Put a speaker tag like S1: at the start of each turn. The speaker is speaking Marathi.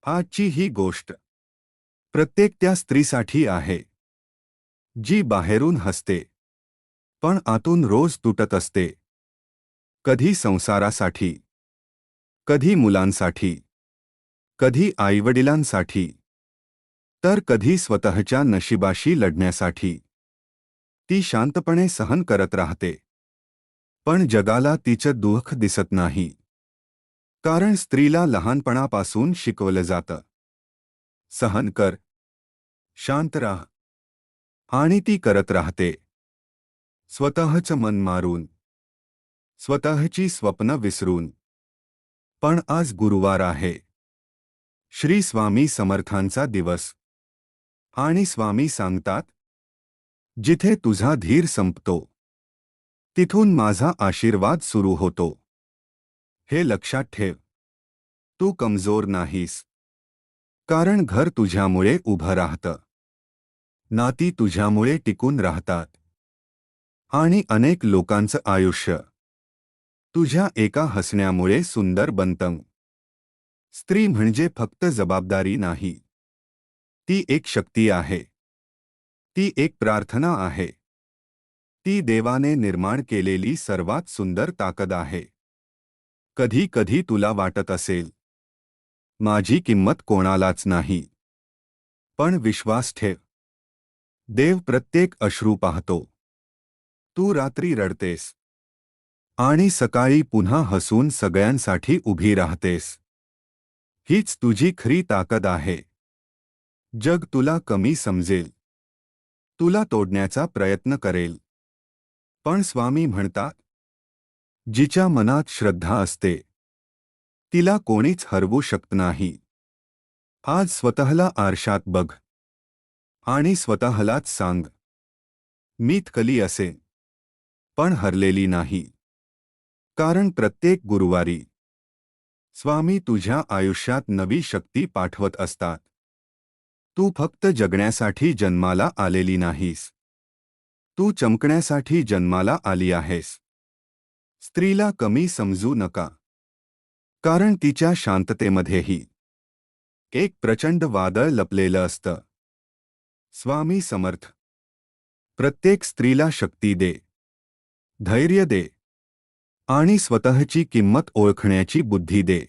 S1: आजची ही गोष्ट प्रत्येक त्या स्त्रीसाठी आहे जी बाहेरून हसते पण आतून रोज तुटत असते. कधी संसारासाठी, कधी मुलांसाठी, कधी आईवडिलांसाठी, तर कधी स्वतःच्या नशिबाशी लढण्यासाठी. ती शांतपणे सहन करत राहते, पण जगाला तिचं दुःख दिसत नाही. कारण स्त्रीला लहानपणापासून शिकवलं जातं, सहन कर, शांत राह, आणि ती करत राहते. स्वतःचं मन मारून, स्वतःची स्वप्न विसरून. पण आज गुरुवार आहे, श्री स्वामी समर्थांचा दिवस. आणि स्वामी सांगतात, जिथे तुझा धीर संपतो, तिथून माझा आशीर्वाद सुरू होतो. हे लक्षात ठेव. तू कमजोर नाहीस. कारण घर तुझ्यामुळे उभं राहतं. नाती तुझ्यामुळे टिकून राहतात. आणि अनेक लोकांचं आयुष्य तुझ्या एका हसण्यामुळे सुंदर बनतं. स्त्री म्हणजे फक्त जबाबदारी नाही. ती एक शक्ती आहे. ती एक प्रार्थना आहे. ती देवाने निर्माण केलेली सर्वात सुंदर ताकद आहे. कधी कधी तुला वाटत असेल, माझी किंमत कोणालाच नाही. पण विश्वास ठेव, देव प्रत्येक अश्रू पाहतो. तू रात्री रडतेस आणि सकाळी पुन्हा हसून सगळ्यांसाठी उभी राहतेस. हीच तुझी खरी ताकद आहे. जग तुला कमी समजेल, तुला तोडण्याचा प्रयत्न करेल. पण स्वामी म्हणतात, जिच्या मनात श्रद्धा असते, तिला कोणीच हरवू शकत नाही. आज स्वतःला आरशात बघ आणि स्वतःलाच सांग, मी थकली असेन, पण हरलेली नाही. कारण प्रत्येक गुरुवारी स्वामी तुझ्या आयुष्यात नवी शक्ती पाठवत असतात. तू फक्त जगण्यासाठी जन्माला आलेली नाहीस. तू चमकण्यासाठी जन्माला आली आहेस. स्त्रीला कमी समजू नका, कारण तिच्या शांततेमध्येही एक प्रचंड वादळ लपलेलं असतं. स्वामी समर्थ. प्रत्येक स्त्रीला शक्ती दे, धैर्य दे, आणि स्वतःची किंमत ओळखण्याची बुद्धी दे.